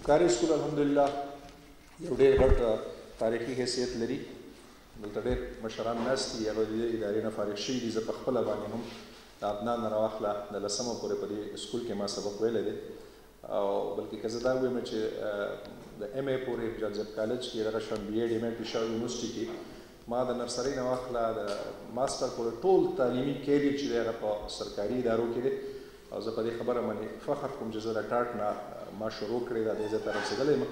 کاري سکول الحمدلله یو ډېر غټ تاریخي حیثیت لري. دلته ډېر مشران ناست دي، هغه د دې ادارې نه فارغ شوي دي. زه په خپله باندې هم د ادنان نه راواخله د 10مه پورې په دې سکول کې ما سبق ویلی دی، او بلکې که زه دا ووایم چې د MA پورې جالزب کالج کې دغه شان BA MA پېښور یونیورسټي کې ما د نرسرۍ نه واخله د ماسټر پورې ټول تعلیمي کیریر چې دی هغه په سرکاري ادارو کې دی، او زه په دې خبره باندې فخر کوم چې زه د ټاټ نه ما شروع کړې ده، دې ځای ته رسېدلی یم.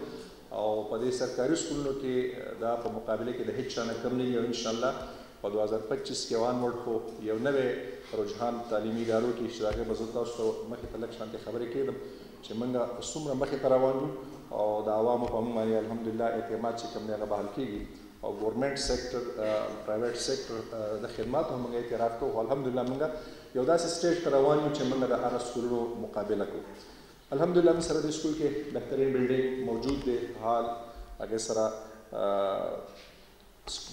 او په دې سرکاري سکولونو کې دا په مقابله کې د هېڅ چا نه کم نه وي، او انشاءالله په 2025 کې وانورډ خو یو نوی رجحان تعلیمي ادارو کې چې د هغې به زه تاسو ته مخې ته لږ شانتې خبرې کېږدم چې موږ څومره مخې ته روان یو، او د عوامو په موږ باندې الحمدلله اعتماد چې کوم دی هغه بحال کېږي، او ګورنمنټ سیکټر پرایویټ سیکټر د خدماتو هم موږ اعتراف کوو. الحمدلله موږ یو داسې سټیج ته روان یو چې موږ د هغه سکولونو مقابله کوو. الحمدلله موږ سره د سکول کې بهترین بلډینګ موجود دی، حال هغې سره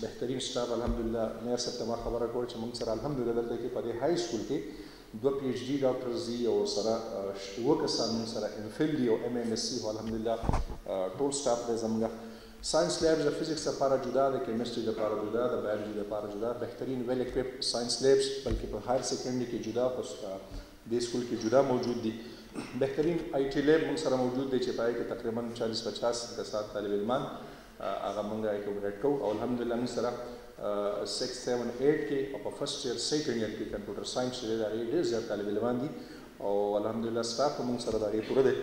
بهترین سټاف الحمدلله. میر صاحب ته ما خبره کوله چې موږ سره الحمدلله دلته کې په دې های سکول کې 2 PhD ډاکټرز دي، او سره 7 کسان موږ سره MPhil دي او MSc، او الحمدلله ټول سټاف دی زموږ. ساينس لیبز د فزیکس لپاره جدا ده، کیمسټري لپاره جدا ده، بایولوژي لپاره جدا. بهترین ویل اکویپ ساينس لیبز بلکې په هایر سیکنډري کې جدا، په دې سکول کې جدا موجود دي. بهترین IT لیب موږ سره موجود دی چې پای کې تقریبا 40-50 کسان طالب علمان هغه موږ اکوموډیټ کوو، او الحمدلله موږ سره 6, 7, 8 کې او په فرست ایئر سیکنډ ایئر کې کمپیوټر ساينس چې دی د هغې ډېر زیات طالب علمان دي، او الحمدلله سټاف هم موږ سره د هغې پوره دی.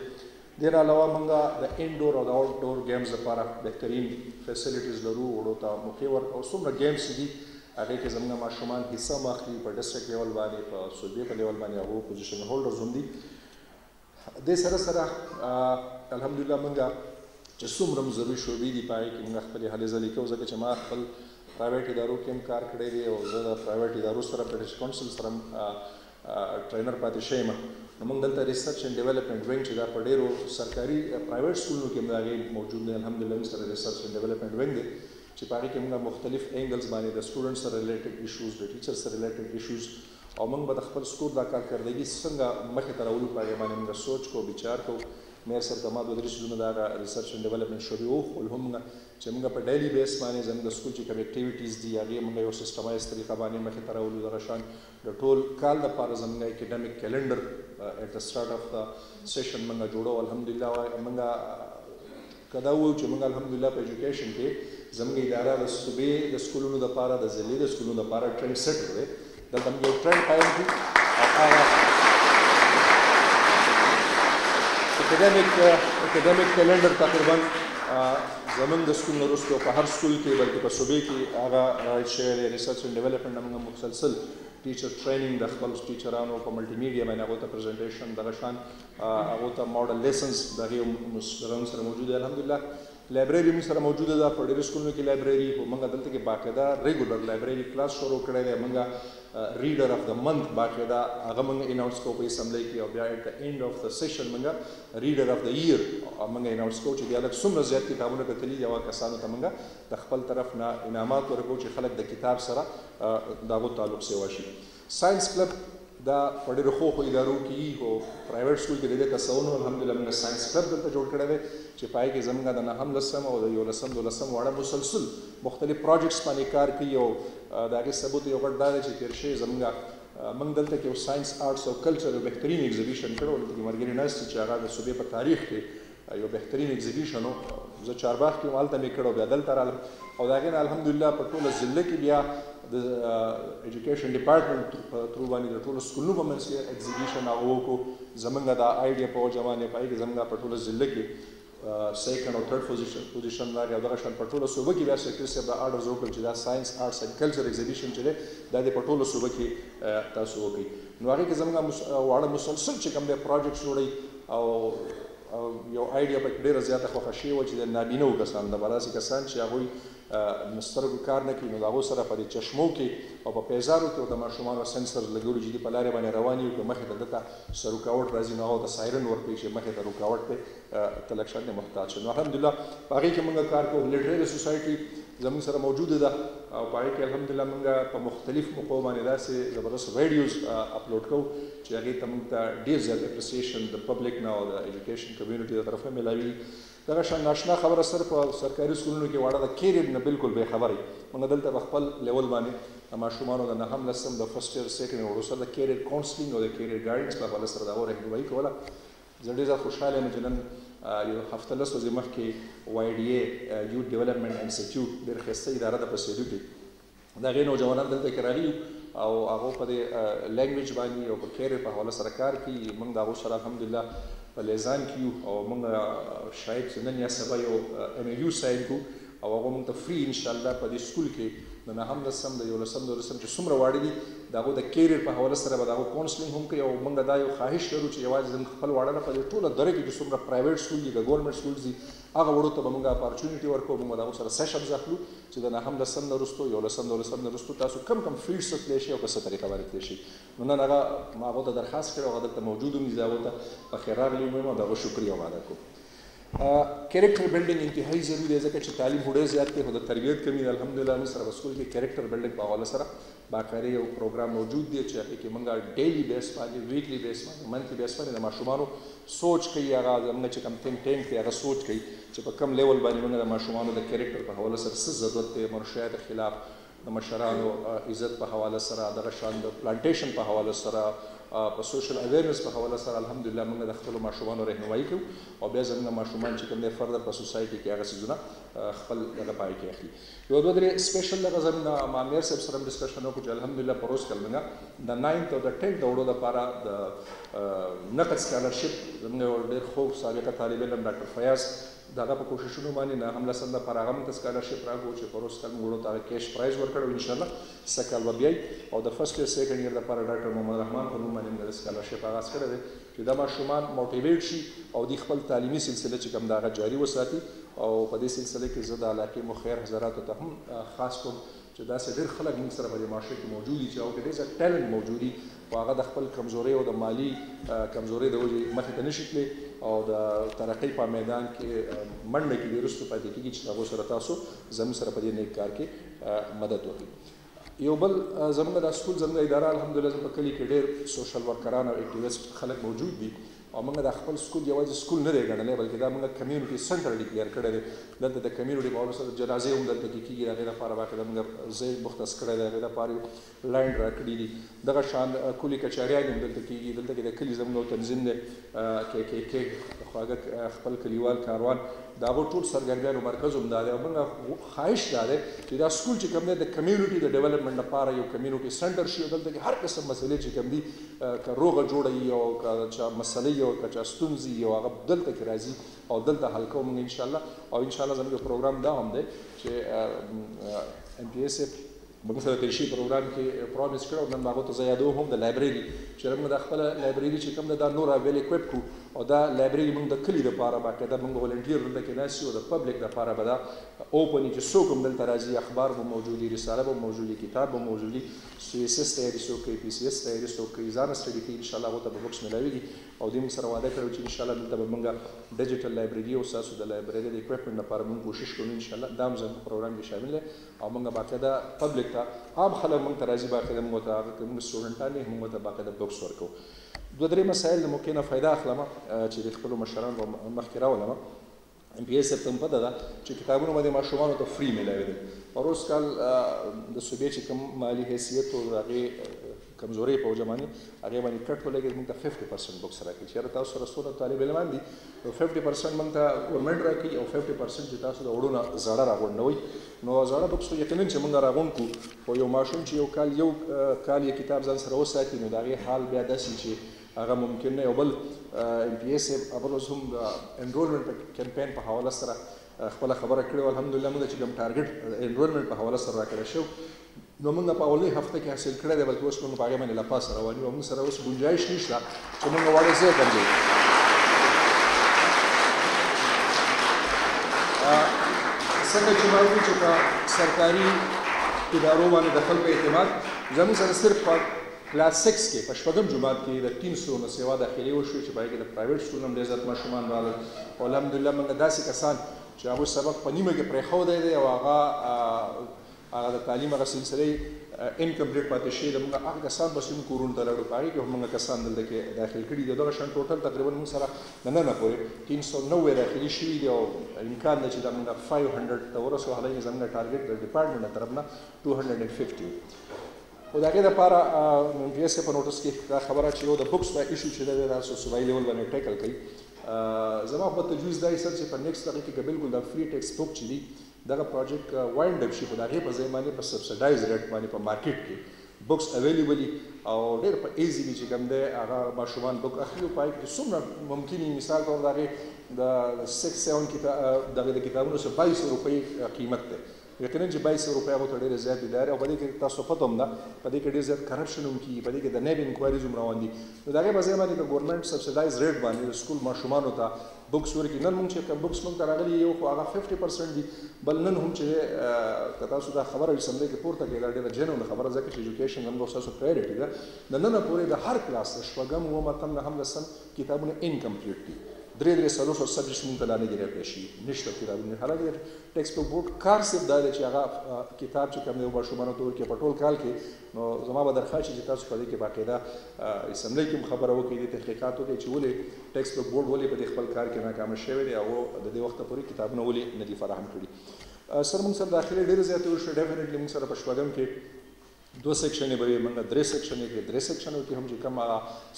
دې نه علاوه موږ د انډور او د آوټ ډور ګیمز لپاره بهترین فیسیلیټیز لرو، وړو ته موقع ورکوو. څومره ګیمز دي هغې کې زموږ ماشومان حصه هم اخلي، په ډسټرکټ لیول باندې، په صوبې په لیول باندې هغو پوزیشن هولډرز هم دي. دې سره سره الحمدلله موږ چې څومره هم ضروري شعبې دي په هغې کې موږ خپلې هلې ځلې کوو، ځکه چې ما خپل پرایویټ ادارو کې هم کار کړی دی، او زه د پرایویټ ادارو سره برټش کونسل سره ټرینر پاتې شوی یم. نو موږ دلته ریسرچ اینډ ډیولپمنټ وینګ چې دا په ډېرو سرکاري پرایویټ سکولونو کې هم د هغې موجود دی. الحمدلله موږ سره ریسرچ اینډ ډیولپمنټ وینګ دی چې په هغې کې موږ مختلف اینګلز باندې د سټوډنټ سره ریلیټډ ایشوز، د ټیچر سره ریلیټډ ایشوز، او موږ به د خپل سکول دا کارکردګي څنګه مخې ته راولو په هغې باندې موږ سوچ کوو، وچار کوو. میر صاحب ته ما 2-3 سیزونه د هغه ریسرچ اینډ ډیولپمنټ شعبې وښول هم چې موږ په ډیلي بیس باندې زموږ د سکول چې کوم اکټیویټیز دي هغې موږ یو سیسټمایز طریقه باندې مخې ته راولو. دغه شان د ټول کال دپاره زموږ اکیډمیک کیلنډر ایٹ د سټارټ اف د سیشن موږ جوړو. الحمدلله موږ که دا ووایو چې موږ الحمدلله په ایجوکیشن کې زموږ اداره د صوبې د سکولونو دپاره، د ضلعې د سکولونو دپاره ټرینډ سیټر دی. دلته موږ یو ټرینډ قایم کړو، او هغه اکیډمیک کیلنډر تقریبا زموږ د سکول نه وروسته په هر سکول کې بلکې په صوبې کې هغه رایټ شوی دی. ریسرچ اینډ ډیولپمنټ نه موږ مسلسل ټیچر ټریننګ د خپل ټیچرانو په ملټي میډیا باندې هغو ته پریزنټیشن، دغه شان هغو ته ماډل لیسنز د هغې سره موجود دی. الحمدلله لایبرري موږ سره موجوده ده په ډېرو سکولونو کې لایبرري، خو موږ دلته کې باقاعده ریګولر لایبرري کلاس شروع کړی دی. موږ ریډر اف د منث باقاعده هغه موږ اناؤنس کوو په اسمبلی کې، او بیا ایټ د اینډ اف د سیشن موږ ریډر اف د ایئر موږ اناؤنس کوو چې بیا لږ څومره زیات کتابونه کتلي دي هغه کسانو ته موږ د خپل طرف نه انعامات ورکوو چې خلک د کتاب سره د هغو تعلق سیوا شي. ساینس کلب دا په ډېرو ښو ادارو کې وي، خو پرایویټ سکول کې د دې تصورونه الحمدلله موږ ساینس کلب دلته جوړ کړی دی چې په هغې کې زموږ د 9م 10م او د 11م 12م واړه مسلسل مختلف پروجیکټس باندې کار کوي. او د هغې ثبوت یو غټ دا دی چې تېر شوی زموږ دلته کې یو ساینس آرټس او کلچر یو بهترین ایګزیبیشن کړی و. دلته کې ملګري ناست دي چې هغه د صوبې په تاریخ کې یو بهترین ایګزیبیشن و. زه چارباغ کې هم هلته مې کړی، بیا دلته رالم، او د هغې نه الحمدلله په ټوله ضلع کې بیا د ایجوکیشن ډپارټمنټ په ترو باندې د ټولو سکولونو په منځ کې ایګزیبیشن هغه وکړو. زموږ د آیډیا په وجه باندې په هغې کې زموږ په ټوله ضلع کې سیکنډ او تھرډ پوزیشن راغی، او دغه شان په ټوله صوبه کې بیا سیکرټري صاحب دا آرډرز وکړل چې دا ساینس آرټس اینډ کلچر ایګزیبیشن چې دی دا دې په ټوله صوبه کې تاسو وکړئ. نو هغې کې زموږ واړه مسلسل چې کوم دی پروجیکټس جوړوي، او یو آیډیا پکې ډېره زیاته خوښه شوې وه چې د نابینه وو کسان د به داسې کسان چې هغوی سترګو کار نه کوي، نو د هغو سره په دې چشمو کې او په پیزارو کې او د ماشومانو سنسرز لګولي چې دي په لارې باندې روان وي، که مخې ته دته څه رکاوټ راځي نو هغو ته سایرن ورکوي چې مخې ته رکاوټ دی ته لږ شان محتاط شي. نو الحمدلله په هغې کې موږ کار کوو. لټرري سوسایټي زموږ سره موجوده ده او په هغې کې الحمدلله موږ په مختلف موقعو باندې داسې زبردست ویډیوز اپلوډ کوو چې هغې ته موږ ته ډېر زیات اپریسیشن د پبلک نه او د ایجوکیشن کمیونټي د طرفه میلاوي. دغه شان ناشنا خبره سره په سرکاري سکولونو کې واړه د کیریډ نه بالکل بې خبرې موږ دلته په خپل لیول باندې د ماشومانو د نهم لسم د فرسټ ایئر سیکنډ ایئر وروسته د کیریډ کاونسلینګ او د کیریډ ګایډنس په حواله سره د هغو رهنمایي کوله. زه ډېر زیات خوشحاله یم چې نن یو هفته لس ورځې مخکې واي ډي اے یوت ډیولپمنټ انسټیټیوټ ډېر ښایسته اداره ده په سیدو کې د هغې نوجوانان دلته کې راغلي او هغو په دې لینګویج باندې او په کیریډ په حواله سره کار کوي. موږ د هغو سره الحمدلله په لیزان کې یو او موږ شاید چې نن یا سبا یو MOU ساین کړو او هغه موږ ته فری انشاءالله په دې سکول کې د نهم لسم د یولسم دولسم چې څومره واړه دي د هغو د کیریډ په حواله سره به د هغو کاونسلینګ هم کوي او موږ دا یو خواهش لرو چې یوازې زموږ خپل واړه نه په دې ټوله دره کې چې څومره پرایویټ سکول دي د ګورنمنټ سکولز دي هغه وړو ته به موږ اپارچونیټي ورکوو. موږ د هغو سره سیشنز اخلو چې د نهم لسم نه وروستو یولسم دولسم نه وروستو تاسو کم فیلډ څه تللی شي او په څه طریقه باندې تللی شي. نو نن هغه ما هغو ته درخواست کړی او هغه دلته موجود هم دي. زه هغو ته پخیر راغلی یم او د هغو شکریه هم ادا کوم. کیریکټر بلډینګ انتهایی ضروري دی ځکه چې تعلیم خو ډېر زیات دی خو د تربیت کمی ده. الحمدلله موږ سره په سکول کې کیریکټر بلډینګ په حواله سره باقاعده یو پروګرام موجود دی چې هغې کې موږ ډیلی بیس باندې ویکلی بیس باندې منتھلی بیس باندې د ماشومانو سوچ کوي. هغه زموږ چې کوم تھنک ټینک دی هغه سوچ کوي چې په کم لیول باندې موږ د ماشومانو د کیریکټر په حواله سره څه ضرورت دی، منشیات خلاف د مشرانو عزت په حواله سره، دغه شان د پلانټیشن په حواله سره، په سوشل اویرنس په حواله سره الحمدلله موږ د خپلو ماشومانو رهنمایي کوو او بیا زموږ ماشومان چې کوم دی فردر په سوسایټي کې هغه څیزونه خپل دغه پای کې اخلي. یو دوه درې سپیشل دغه زموږ مامیر صاحب سره هم ډسکشن وکړو چې الحمدلله په روز کال موږ د 9th او د 10th د وړو دپاره د نقد سکالرشپ زموږ یو ډېر خوږ سابقه طالب علم ډاکټر فیاض د هغه په کوششونو باندې نهم لسم دپاره هغه موږ ته سکالرشپ راکړو چې په روز کال موږ وړو ته هغه کیش پرایز ورکړی انشاءالله سږ کال به بیا او د فرسټ ایئر سیکنډ ایئر دپاره ډاکټر محمد رحمان په نوم باندې موږ د سکالرشپ آغاز کړی دی چې دا ماشومان موټیویټ شي او دوی خپل تعلیمي سلسله چې کوم د هغه جاري وساتي. او په دې سلسله کې زه د علاقې مخیر حضراتو ته هم خاص کوم چې داسې ډېر خلک موږ سره په دې معاشره کې موجود دي چې هغو کې ډېر زیات ټیلنټ موجود دي خو هغه د خپل کمزورۍ او د مالي کمزورۍ د وجې مخې ته نشي تللی او د ترقۍ په میدان کې منډه کې ډېر وروسته پاتې کېږي چې د هغو سره تاسو زموږ سره په دې نیک کار کې مدد وکړئ. یو بل زموږ د سکول زموږ اداره الحمدلله زموږ په کلي کې ډېر سوشل ورکران او اکټیویسټ خلک موجود دي او موږ د خپل سکول یوازې سکول نه دی ګڼلی بلکې دا موږ کمیونټي سنټر ډیکلیر کړی دی. دلته د کمیونټي په حواله سره جنازې هم دلته کې کېږي. د هغې لپاره باقاعده موږ ځای مختص کړی دی، د هغې لپاره یو لینډ راکړي دي. دغه شان کلي کچاریانې هم دلته کېږي. دلته کې د کلي زموږ تنظیم دی KKK خواږه خپل کلیوال کاروان د هغو ټول سرګرمیانو مرکز هم دا دی او موږ خواهش دا دی چې دا سکول چې کوم دی د کمیونټي د ډیولپمنټ لپاره یو کمیونټي سنټر شي او دلته کې هر قسم مسلې چې کوم دي که روغه جوړه وي او که چا مسلې او که چا ستونزې وي او هغه دلته کې راځي او دلته حل کوو موږ انشاءالله. او انشاءالله زموږ پروګرام دا هم دی چې MPS موږ سره تېر شوي پروګرام کې پرامیس کړی او نن به هغو ته زه یادوم هم د لایبرري چې موږ د خپله لایبرري چې کوم ده دا نور ویل اکویپ کړو او دا لایبرري موږ د کلي دپاره باقاعده موږ ولنټیر دلته کې ناست یو او د پبلک دپاره به دا اوپن وي چې څوک هم دلته راځي. اخبار به موجود وي، رساله به موجود وي، کتاب به موجود وي، CSS تیاري څوک کوي، PCS تیاري څوک کوي، ځان سټډي کوي انشاءالله هغو ته به بکس میلاویږي او دوی موږ سره واده کړی چې انشاءالله دلته به موږ ډیجیټل لایبرري او ستاسو د لایبرري د اکویپمنټ لپاره موږ کوشش کوو انشاءالله. دا هم زموږ په پروګرام کې شامل دی او موږ باقاعده پبلک ته عام خلک موږ ته راځي باقاعده موږ ته هغه که موږ سټوډنټان یې موږ ته باقاعده بکس ورکوو. دوه درې مسایل د موقع نه فایده اخلم چې د خپلو مشرانو مخکې راولم. MPS ته هم پته ده چې کتابونه به د ماشومانو ته فري میلاوېدل. په روز کال د صوبې چې کوم مالي حیثیت او د هغې کمزورۍ په وجه باندې هغې باندې کټ ولګېد موږ ته 50% بکس راکوي. چېرې تاسو سره څونه طالب علمان دي نو 50% موږ ته ګورنمنټ راکوي او 50% چې تاسو د وړو نه زاړه راغونډوئ. نو زاړه بکس خو یقینا چې موږ راغونډ کړو خو یو ماشوم چې یو کال یې کتاب ځان سره وساتي نو د هغې حال بیا داسې چې هغه ممکن نه. یو بل MPS بل اوس هم د انرولمنټ کمپین په حواله سره خپله خبره کړې وه. الحمدلله موږ چې کوم ټارګټ انرولمنټ په حواله سره راکړی شو نو موږ په اولنۍ هفته کې حاصل کړی دی بلکې اوس موږ په هغې باندې له پاسه روان یو او موږ سره اوس ګنجایش نشته چې موږ واړه ځای ګرځوو. څنګه چې ما وویل چې په سرکاري ادارو باندې د خلکو اعتماد زموږ سره صرف په کلاس 6 کې په شپږم جماعت کې د 300 نه سوا داخلي وشوې چې په هغې کې د پرایویټ سکول هم ډېر زیات ماشومان راغلل او الحمدلله موږ داسې کسان چې هغوی سبق په نیمه کې پرېښودی دی او هغه د تعلیم هغه سلسلې انکمپلیټ پاتې شوي د موږ هغه کسان بس موږ کورونو ته لاړو په هغې کې هم موږ کسان دلته کې داخل کړي دي دغه شان ټوټل تقریبا موږ سره د ننه پورې 390 داخلي شوي دي او امکان دی چې دا موږ 500 ته ورسو حالانکې زموږ ټارګېټ د ډپارټمنټ له طرف نه 250 خو د هغې دپاره پی ایس په نوټس کې دا خبره چې یو د بکس دا ایشو چې دی دا صوبایي لیول باندې ټیکل کوي زما په تجویز دا سر چې په نیکسټ هغې کې بالکل دا فری ټیکسټ بک چې دي دغه پروجیکټ وایند اپ شي خو د هغې په ځای باندې په سبسایډایز ریټ باندې په مارکیټ کې بکس اویلیبل او ډېر په ایزیلی چې کوم دی هغه ماشومان بک اخلي او په هغې کې څومره ممکن وي مثال طور د هغې د 6-7 دغه د کتابونو څه 22 روپۍ قیمت دی یقینا چې 22 روپۍ هغو ته ډېرې زیاتې داري او په دې کې تاسو پته هم ده په دې کې ډېر زیات کرپشن هم کېږي په دې کې د نیب انکوایریز هم روان دي نو د هغې په ځای باندې د ګورنمنټ سبسایډایز ریټ باندې د سکول ماشومانو ته بکس ورکړي نن موږ چې کوم بکس موږ ته راغلي یو خو هغه 50% دي بل نن هم چې که تاسو دا خبره اسمبلۍ کې پورته کړئ دا ډېره جنون خبره ځکه چې ایجوکیشن زموږ ستاسو پرایورټي ده د ننه پورې د هر کلاس د شپږم اووم اتم نهم لسم کتابونه انکمپلیټ دي 3 څلور سبجیکټس موږ ته لا نه دي راکړی شوي نشته کتابونه حالانکې ټیکسټ بک بورډ کار صرف دا دی چې هغه کتاب چې کوم دی ماشومانو ته ورکړي په ټول کال کې نو زما به درخواست چې تاسو په دې کې باقاعده اسمبلۍ کې هم خبره وکړئ د تحقیقات وکړئ چې ولې ټیکسټ بک بورډ ولې په دې خپل کار کې ناکامه شوی دی او د دې وخته پورې کتابونه ولې نه دي فراهم کړي سر موږ سره داخلي ډېرې زیاتې وشوې ډیفینټلی موږ سره په شپږم کې 2 سیکشنې به وي موږ 3 سیکشنې کې 3 سیکشنو کې هم چې کوم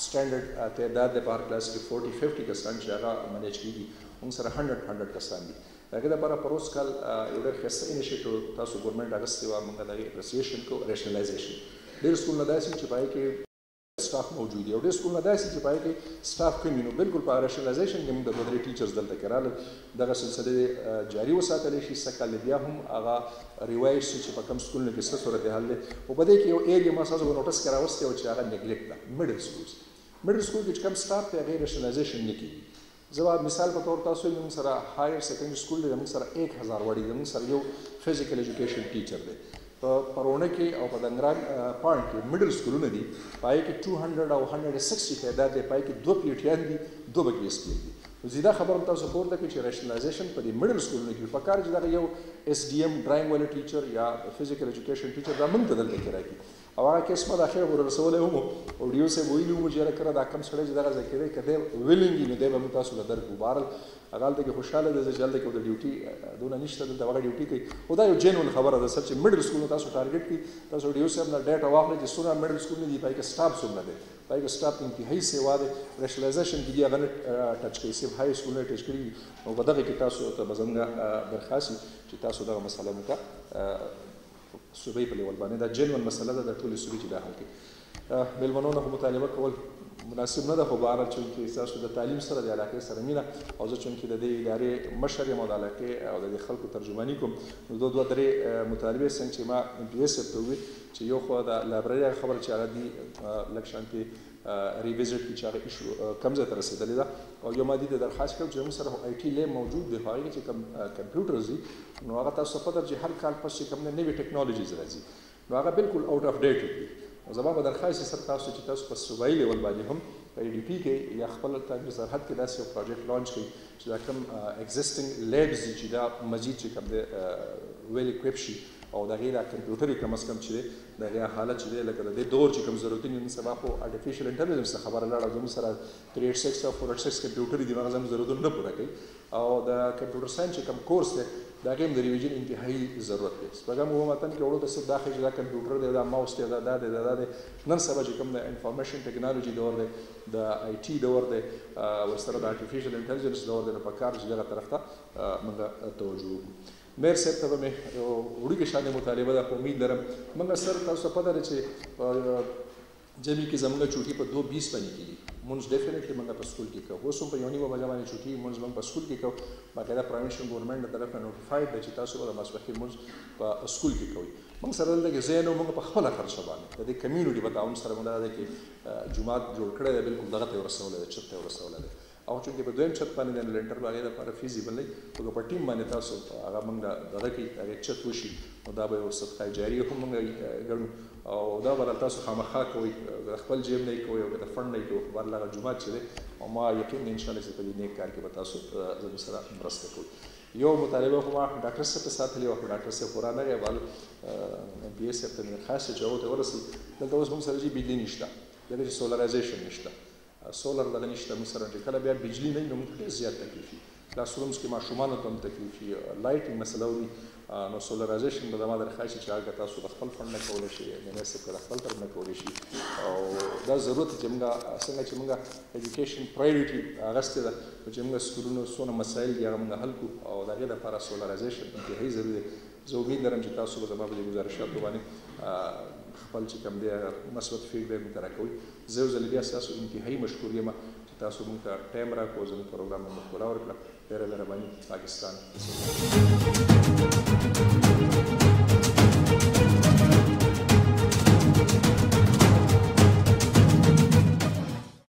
سټینډرډ تعداد دی په هر کلاس کې 40-50 کسان چې هغه منیج کېږي موږ سره 100 کسان دي د هغې دپاره په روز کال یو ډېر ښایسته انیشیټیو تاسو ګورنمنټ اخیستی وه موږ د هغې اپریسیشن کوو ریشنلایزیشن ډېر سکولونه داسې چې په هغې کې سټاف موجود دی او ډېر سکولونه داسې چې په هغې کې سټاف کم وي نو بالکل په ریشنلایزیشن کې موږ د 2-3 ټیچرز دلته کې راغلل دغه سلسلې جاري وساتلی شي سږ کال بیا هم هغه ریوایز شي چې په کوم سکولونو کې څه صورتحال دی او په دې کې یو ایریا ما ستاسو په نوټس کې راوستی وه چې هغه نیګلیکټ ده میډل سکولز میډل سکول کې چې کوم سټاف دی هغې ریشنلایزیشن نه کېږي زه به مثال په طور تاسو موږ سره هایر سیکنډري سکول دی موږ سره 1000 وړي دی موږ سره یو فزیکل ایجوکیشن ټیچر دی په پرونه کې او په دنګران پوینټ کې میډل سکولونه دي په هغې کې 200 او 160 تعداد دی په هغې کې 2 پیټیان دي 2 بکې سکیل دي نو زیاده خبره هم تاسو پورته کړئ چې ریشنلایزیشن په دې میډل سکولونو کې په کار چې دغه یو اس ډي ایم ډرایینګ والا ټیچر یا فزیکل ایجوکیشن ټیچر دا موږ ته دلته کې راکړي او هغه کیس ما د اخر ور رسولی هم او ډیو صاحب ویلي ومو چې یاره کله دا کم سړی چې دغه ځای کې دی که دی ویلینګ وي نو دی به موږ تاسو له درکړو بهرحال هغه هلته کې خوشحاله دی چې هلته کې د ډیوټي دونه نشته دلته هغه ډیوټي کوي خو دا یو جینون خبره ده سر چې میډل سکولونه تاسو ټارګېټ کړي تاسو ډیو صاحب نه ډیټا واخلئ چې څومره میډل سکولونه دي په هغې کې سټاف څومره دی په هغې کې سټاف انتهایي سیوا دی ریشنلایزیشن کې دي هغه نه ټچ کوي صرف های سکولونه ټچ کړي دي نو په دغه کې تاسو ته به زموږ درخواست وي چې تاسو دغه مسله موږ صوبې په لیول باندې دا جنون مسله ده د ټولې صوبې چې دا حل کړي مېلمنو نه خو مطالبه کول مناسب نه ده خو بهرحال چونکې ستاسو د تعلیم سره د علاقې سره مینه او زه چونکې د دې ادارې مشر یم او د علاقې او د دې خلکو ترجماني کوم نو 2-3 مطالبې څنګه چې ما ام پی ایس صاحب ته وویل چې یو خو د لایبرري هغه خبره چې هغه دي لږ شانتې ریویزټ کړي چې هغه ایشو کوم ځای ته رسېدلې ده او یو ما دې ته درخواست کړم چې موږ سره آی ټي لیب موجود دی خو هغې چې کوم کمپیوټرز دي نو هغه تاسو ته پته چې هر کال پس چې کوم نوې ټیکنالوژیز راځي نو هغه بالکل آوټ اف ډیټ دي او زما به درخواست سر تاسو چې تاسو په صوبایي لیول باندې هم په ای ډي پي کې یا خپل تعلیم سرحد کې داسې یو پروجیکټ لانچ کړئ چې دا کوم ایگزسټنګ لیبز دي چې دا مزید چې کوم دی ویل اکویپ شي او د هغې دا کمپیوټر یې کم از کم چې دی د هغې حالت چې دی لکه د دې دور چې کوم ضرورتونه نن سبا خو آرټیفیشل انټلیجنس ته خبره لاړه زموږ سره 386 او 486 کمپیوټر دي هغه زموږ ضرورتونه نه پوره کوي او د کمپیوټر ساینس چې کوم کورس دی د هغې هم د ریویژن انتهایي ضرورت دی شپږم اووم اتم کې وړو ته صرف دا ښایي چې دا کمپیوټر دی دا ماوس دی دا دی دا دی نن سبا چې کوم د انفارمیشن ټیکنالوژي دور دی د آی ټي دور دی ورسره د آرټیفیشل انټلیجنس دور دی نو په کار چې دغه طرف ته موږ توجه وکړو میر صاحب ته به مې یو وړوکې شانې مطالبه ده خو امید لرم موږ سر تاسو ته پته ده چې جمعي کې زموږ چوټي په 2:20 باندې کېږي مونځ ډیفینټلی موږ په سکول کې کوو اوس هم په 9 بجې باندې چوټي مونځ موږ په سکول کې کوو باقاعده پروینشن ګورنمنټ له طرفه نوټیفاید ده چې تاسو به د ماسپښین مونځ په سکول کې کوئ موږ سره دلته کې ځای نه موږ په خپله خرچه باندې د دې کمیونټي په تعاون سره موږ دا دی کې جومات جوړ کړی دی بالکل دغه ته یې ورسولی دی چت ته یې ورسولی دی او چونکې په دویم چت باندې د لنټر به هغې دپاره فیزیبل دی خو که په ټیم باندې تاسو هغه موږ دغه کوي هغې چت وشي نو دا به یو صدقه جاري هم موږ ګڼو او دا به تاسو خامخا کوئ د خپل جیب نه یې کوئ او که د فنډ نه یې کوئ خو بهرحال هغه جومات چې دی او ما یقین دی انشاءالله چې په دې نیک کار کې به تاسو زموږ سره مرسته کوئ یو مطالبه خو ما ډاکټر صاحب ته ساتلې وه، خو ډاکټر صاحب خو رانغی، ایم پي اے صاحب ته مې درخواست چې هغو ته ورسېد. دلته اوس موږ سره چې بجلي نشته، دلته چې سولرایزیشن نشته، سولر دغه نشته موږ سره. چې کله بیا بجلي نه وي نو موږ ډېر زیات تکلیف وي، کلاس رومز کې ماشومانو ته هم تکلیف وي، لایټینګ مسله وي. نو سولرایزیشن به زما درخواست چې هغه تاسو د خپل فنډ نه کولی شئ، ایم ایس صاحب د خپل طرف نه کولی شي. او دا ضرورت چې موږ څنګه چې موږ ایجوکیشن پرایورټي اخیستې ده، چې موږ سکولونو څونه مسایل دي هغه موږ حل کړو، او د هغې دپاره سولرایزیشن انتهایي ضروري دی. زه امید لرم چې تاسو به زما په دې ګزارشاتو باندې خپل چې کوم دی مثبت فیډبیک موږ ته راکوئ. زه یو ځل بیا ستاسو انتهایي مشکور یم چې تاسو موږ ته ټایم راکړو، زموږ پروګرام ته ښکلا ورکړه. ډېره مهرباني. پاکستان.